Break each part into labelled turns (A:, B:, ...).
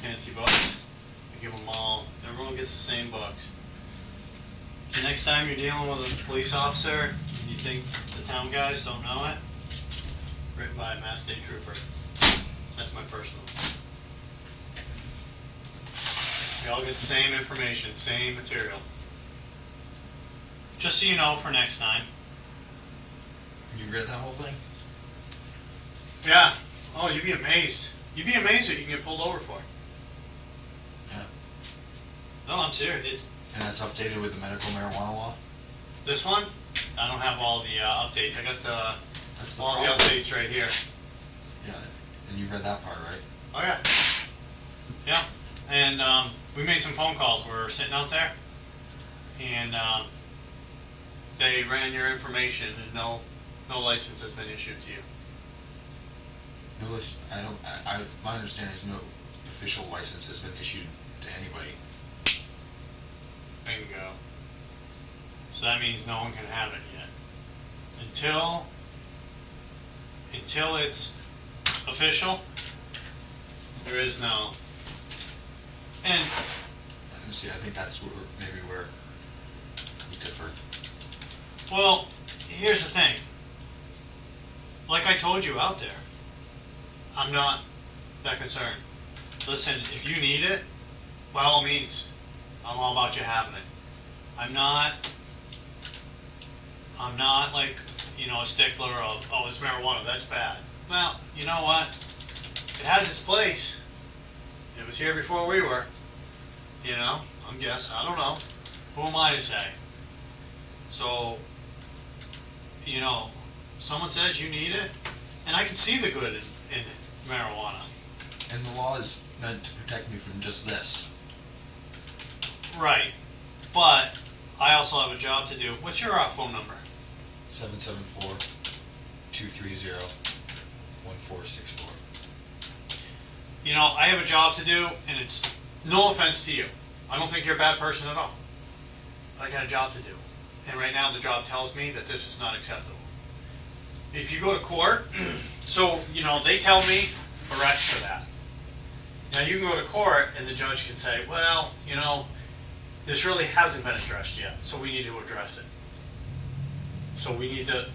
A: fancy books. I give them all. Everyone gets the same books. The next time you're dealing with a police officer and you think the town guys don't know it, written by a Mass State Trooper. That's my personal. We all get the same information, same material. Just so you know for next time.
B: You read that whole thing?
A: Yeah. Oh, you'd be amazed. You'd be amazed what you can get pulled over for.
B: Yeah.
A: No, I'm serious.
B: And that's updated with the medical marijuana law?
A: This one, I don't have all the updates. I got all the
B: problem.
A: updates right here.
B: Yeah, and you read that part, right?
A: Oh yeah. Yeah. And we made some phone calls. We were sitting out there, and they ran your information, and no license has been issued to you.
B: No, my understanding is no official license has been issued to anybody.
A: Bingo. So that means no one can have it yet. Until it's official, there is no. And
B: see, I think that's maybe where we differ.
A: well, here's the thing. Like I told you out there, I'm not that concerned. Listen, if you need it, by all means, I'm all about you having it. I'm not like, a stickler of, oh, it's marijuana, that's bad. Well, you know what? It has its place. It was here before we were. I'm guessing. I don't know. Who am I to say? So, someone says you need it, and I can see the good in marijuana.
B: And the law is meant to protect me from just this.
A: Right. But I also have a job to do. What's your phone number?
B: 774-230-1464.
A: I have a job to do, and it's no offense to you. I don't think you're a bad person at all. But I got a job to do. And right now the job tells me that this is not acceptable. If you go to court, so, they tell me arrest for that. Now you can go to court and the judge can say, well, this really hasn't been addressed yet, so we need to address it. So we need to,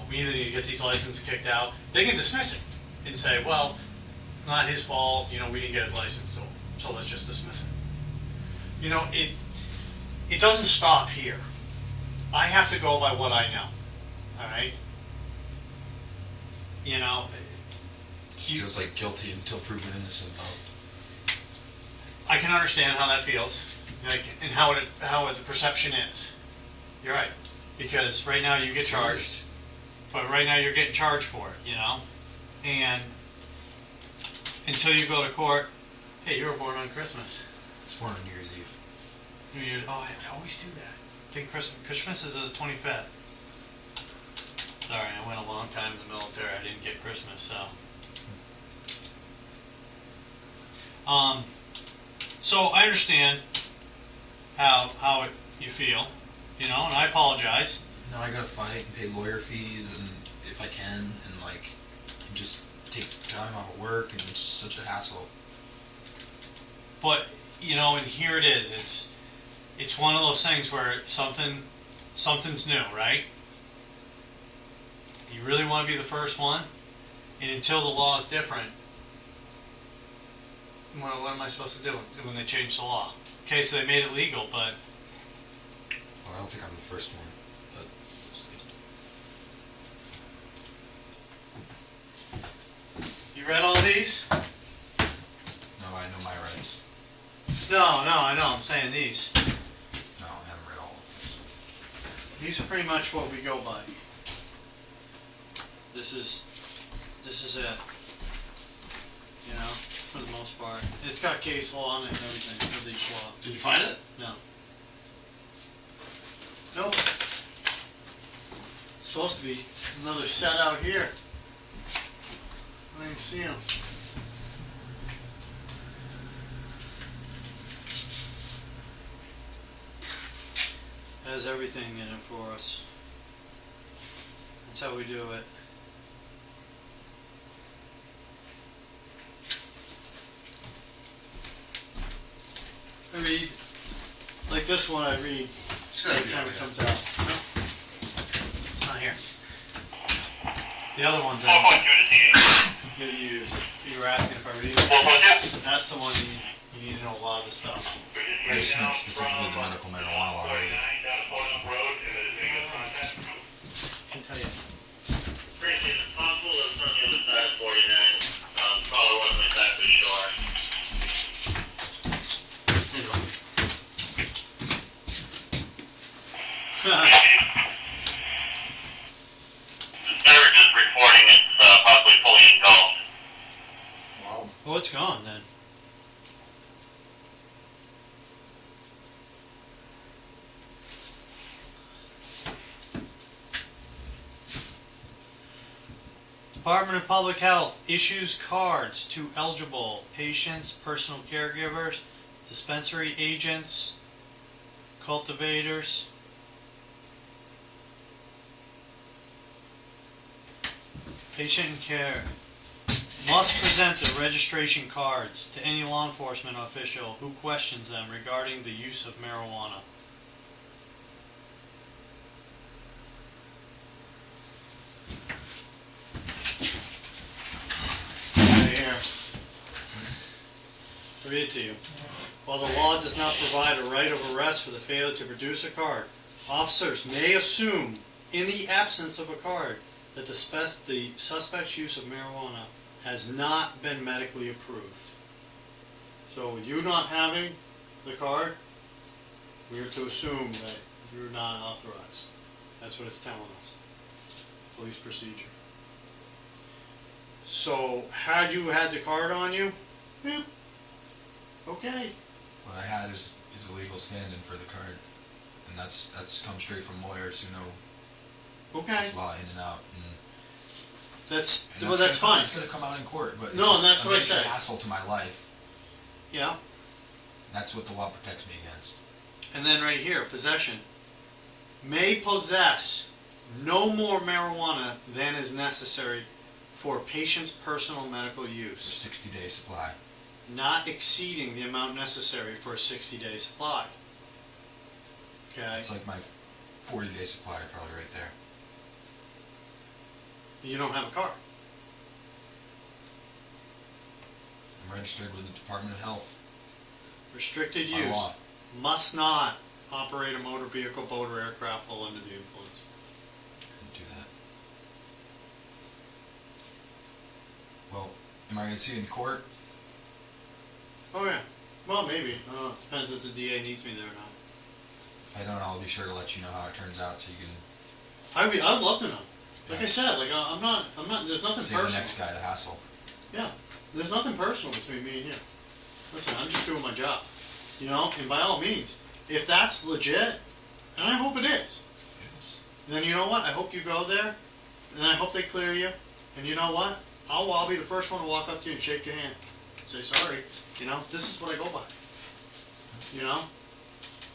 A: we either need to get these licenses kicked out. They can dismiss it and say, well, it's not his fault, we didn't get his license to him, so let's just dismiss it. It doesn't stop here. I have to go by what I know, all right?
B: It feels like guilty until proven innocent, though.
A: I can understand how that feels, and how the perception is. You're right, because right now you get charged, but right now you're getting charged for it, and until you go to court, hey, you were born on Christmas.
B: I was born on New Year's Eve.
A: I always do that. I think Christmas is the 25th. Sorry, I went a long time in the military. I didn't get Christmas, so. So I understand how you feel, and I apologize.
B: No, I gotta fight and pay lawyer fees, and if I can, and just take time off of work, and it's just such a hassle.
A: But and here it is. It's one of those things where something's new, right? You really want to be the first one, and until the law is different, what am I supposed to do when they change the law? Okay, so they made it legal, but
B: well, I don't think I'm the first one. But
A: you read all these?
B: No, I know my rights.
A: No, I know. I'm saying these.
B: No, I haven't read all of them.
A: These are pretty much what we go by. This is it. For the most part. It's got case law on it and everything for each law.
B: Did you find it?
A: No. Nope. It's supposed to be another set out here. I don't even see them. Has everything in it for us. That's how we do it. like this one I read every time it comes out. No, it's not here. The other one's in. You were asking if I read it. That's the one you need to know a lot of the stuff.
B: I just meant specifically the medical marijuana law. Really.
A: I can tell you.
C: Storage is reporting it's possibly fully engulfed.
B: Wow.
A: Oh, it's gone then. Department of Public Health issues cards to eligible patients, personal caregivers, dispensary agents, cultivators. Patient in care must present their registration cards to any law enforcement official who questions them regarding the use of marijuana. Right here. I'll read it to you. While the law does not provide a right of arrest for the failure to produce a card, officers may assume, in the absence of a card, that the suspect's use of marijuana has not been medically approved. So with you not having the card, we are to assume that you're not authorized. That's what it's telling us. Police procedure. So had you had the card on you, okay.
B: What I had is a legal stand-in for the card, and that's come straight from lawyers who know this law in and out. And
A: that's
B: that's
A: fine.
B: It's going to come out in court, but
A: no, and that's what I said.
B: It's a hassle to my life.
A: Yeah.
B: That's what the law protects me against.
A: And then right here, possession. May possess no more marijuana than is necessary for patient's personal medical
B: For
A: use,
B: 60-day supply.
A: not exceeding the amount necessary for a 60-day supply. Okay.
B: It's like my 40-day supply probably right there.
A: You don't have a car.
B: I'm registered with the Department of Health.
A: Restricted
B: By
A: use.
B: law.
A: Must not operate a motor vehicle, boat, or aircraft while under the influence.
B: Couldn't do that. Well, am I going to see it in court?
A: Oh yeah. Well, maybe. I don't know. Depends if the DA needs me there or not.
B: If I don't, I'll be sure to let you know how it turns out so you can
A: I'd love to know. Like I said, like I'm not, there's nothing
B: save the
A: personal.
B: next guy the hassle.
A: Yeah, there's nothing personal between me and you. Listen, I'm just doing my job, you know. And by all means, if that's legit, and I hope it is,
B: Yes.
A: then you know what? I hope you go there, and I hope they clear you. And you know what? I'll be the first one to walk up to you and shake your hand, say sorry. You know, this is what I go by. You know,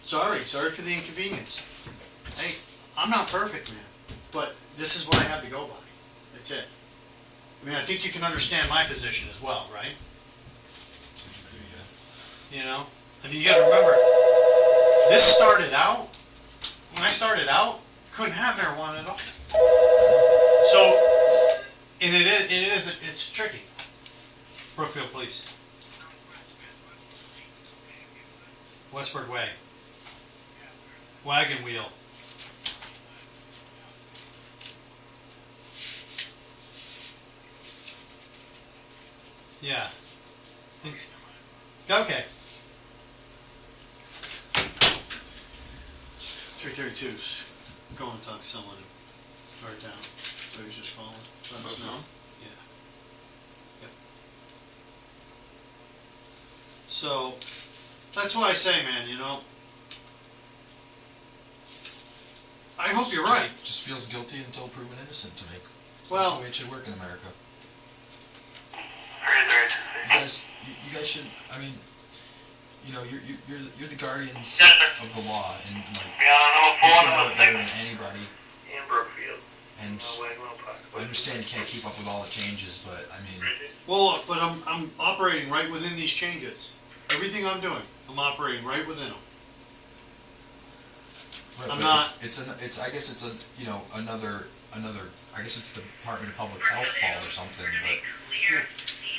A: sorry for the inconvenience. Hey, I'm not perfect, man, but this is what I have to go by. That's it. I mean, I think you can understand my position as well, right?
B: To a degree, yeah.
A: You know, I mean, you got to remember, this started out, when I started out, couldn't have marijuana at all. So, and it's tricky. Brookfield Police. Westward Way. Wagon Wheel. Yeah. Okay. 332's going to talk to someone and write it down. So he's just calling. Let us know. Yeah. Yep. So that's why I say, man, you know, I hope you're right.
B: Just feels guilty until proven innocent to me.
A: Well,
B: the way it should work in America. You guys should. I mean, you know, you're the guardians of the law, and like you should know it better than anybody.
C: In Brookfield.
B: And I understand you can't keep up with all the changes, but I mean,
A: well, but I'm operating right within these changes. Everything I'm doing, I'm operating right within them.
B: Right,
A: I'm
B: but
A: not.
B: I guess it's a, you know, another, I guess it's the Department of Public Health's fault or something, but.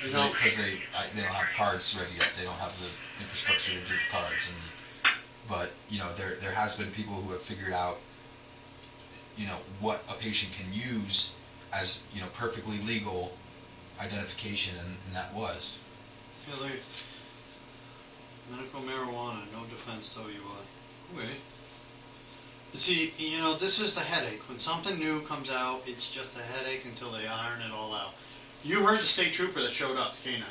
B: Because they don't have cards ready yet, they don't have the infrastructure to do the cards, but, you know, there has been people who have figured out, you know, what a patient can use as, you know, perfectly legal identification, and that was.
A: Yeah, look at medical marijuana, no defense WI. Okay. See, you know, this is the headache. When something new comes out, it's just a headache until they iron it all out. You heard the state trooper that showed up to K9.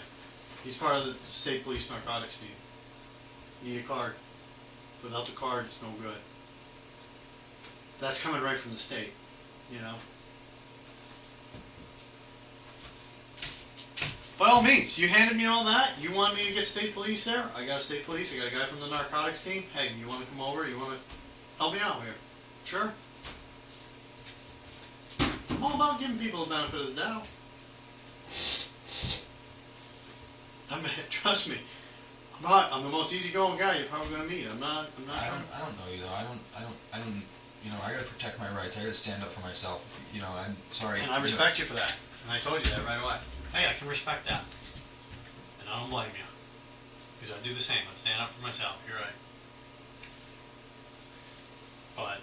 A: He's part of the state police narcotics team. You need a card. Without the card, it's no good. That's coming right from the state, you know. By all means, you handed me all that. You want me to get state police there? I got a state police. I got a guy from the narcotics team. Hey, you want to come over? You want to help me out here? Sure. I'm all about giving people the benefit of the doubt. Trust me. I'm the most easygoing guy you're probably gonna meet. I'm not.
B: I don't know you though. I don't. You know, I gotta protect my rights. I gotta stand up for myself. You know, I'm sorry.
A: And I respect you for that. And I told you that right away. Hey, I can respect that. And I don't blame you. Because I do the same. I stand up for myself. You're right. But.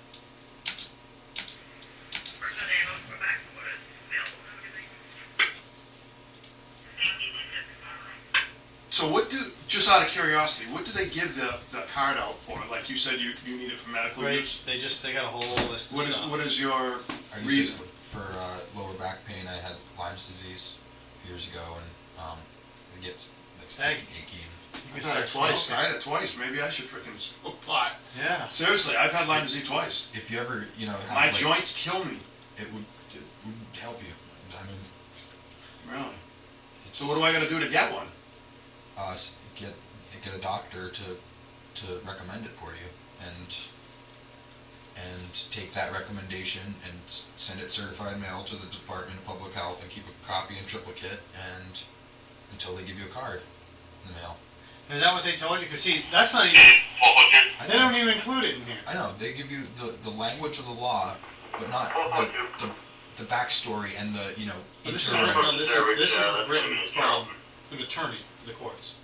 D: So what do, just out of curiosity, what do they give the card out for? Like you said, you need it for medical use?
A: They got a whole list of stuff.
D: What is your
B: I
D: reason?
B: For lower back pain, I had Lyme's disease years ago, and it gets like achy.
D: I've had it twice. I had it twice. Maybe I should freaking smoke pot.
A: Yeah.
D: Seriously, I've had Lyme disease twice.
B: If you ever, you know,
D: my joints kill me.
B: It would help you. I mean,
D: really. So what do I got to do to get one?
B: Get a doctor to recommend it for you, and take that recommendation and send it certified mail to the Department of Public Health and keep a copy in triplicate and until they give you a card in the mail.
A: Is that what they told you? Because see, that's not even. They don't even include it in here.
B: I know they give you the language of the law, but not the backstory and the, you know.
A: This is written from an attorney for the courts.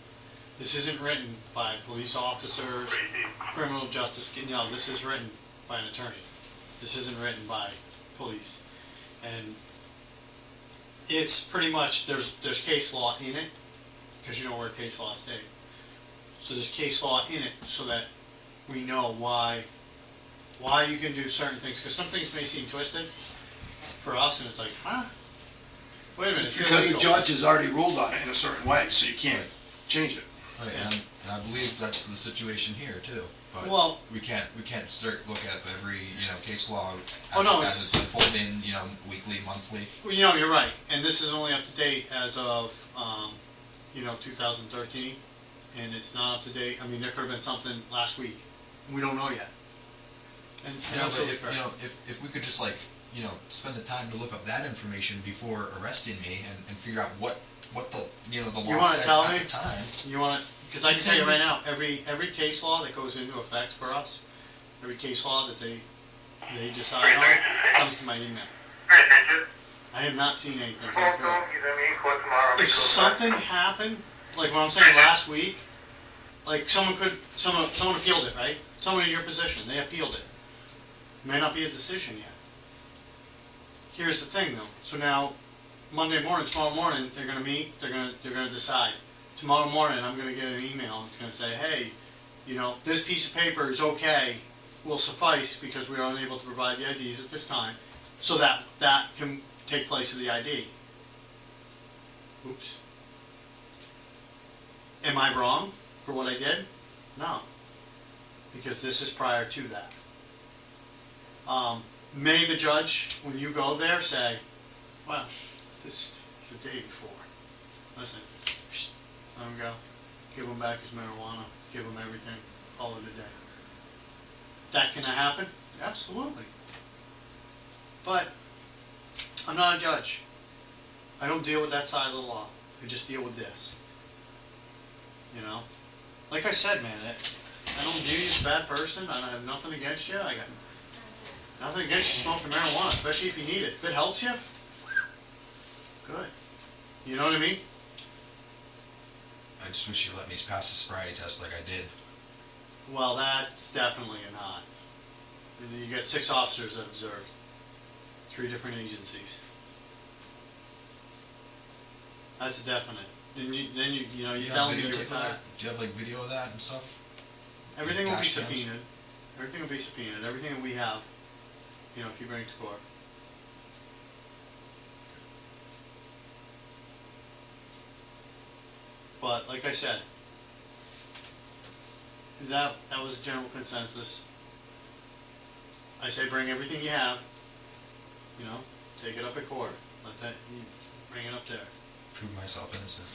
A: This isn't written by police officers, criminal justice. No, this is written by an attorney. This isn't written by police, and it's pretty much there's case law in it because you know we're a case law state. So there's case law in it so that we know why you can do certain things, because some things may seem twisted for us, and it's like, huh? Wait a minute.
D: Because the judge has already ruled on it in a certain way, so you can't change it.
B: Right, and I believe that's the situation here too. But
A: well,
B: we can't start look at every, you know, case law as it's unfolding, you know, weekly, monthly.
A: Well, you know, you're right, and this is only up to date as of 2013, and it's not up to date. I mean, there could have been something last week. We don't know yet. And
B: if we could just like, you know, spend the time to look up that information before arresting me and figure out what the, you know, the law says at the time.
A: You want to, because I can tell you right now, every case law that goes into effect for us, every case law that they decide on comes to my email. I have not seen anything come through. If something happened, like what I'm saying last week, like someone appealed it, right? Someone in your position, they appealed it. May not be a decision yet. Here's the thing though. So now, tomorrow morning, they're going to meet, they're going to decide. Tomorrow morning, I'm going to get an email. It's going to say, hey, you know, this piece of paper is okay, will suffice because we are unable to provide the IDs at this time, so that can take place of the ID. Oops. Am I wrong for what I did? No. Because this is prior to that. May the judge, when you go there, say, well, this is the day before. Listen, let him go. Give him back his marijuana. Give him everything. Call it a day. That can happen? Absolutely. But I'm not a judge. I don't deal with that side of the law. I just deal with this. You know? Like I said, man, I don't view you as a bad person, I have nothing against you, I got nothing against you smoking marijuana, especially if you need it. If it helps you, good. You know what I mean?
B: I just wish you let me pass the sobriety test like I did.
A: Well, that's definitely a not. And you get 6 officers that observed. 3 different agencies. That's a definite. Then you know, you tell me you're
B: videotape of
A: retired.
B: that? Do you have like video of that and stuff?
A: Everything will be
B: Dash cams?
A: subpoenaed. Everything will be subpoenaed. Everything that we have, you know, if you bring it to court. But like I said, that was a general consensus. I say bring everything you have, you know, take it up at court. Let that, bring it up there.
B: Prove myself innocent.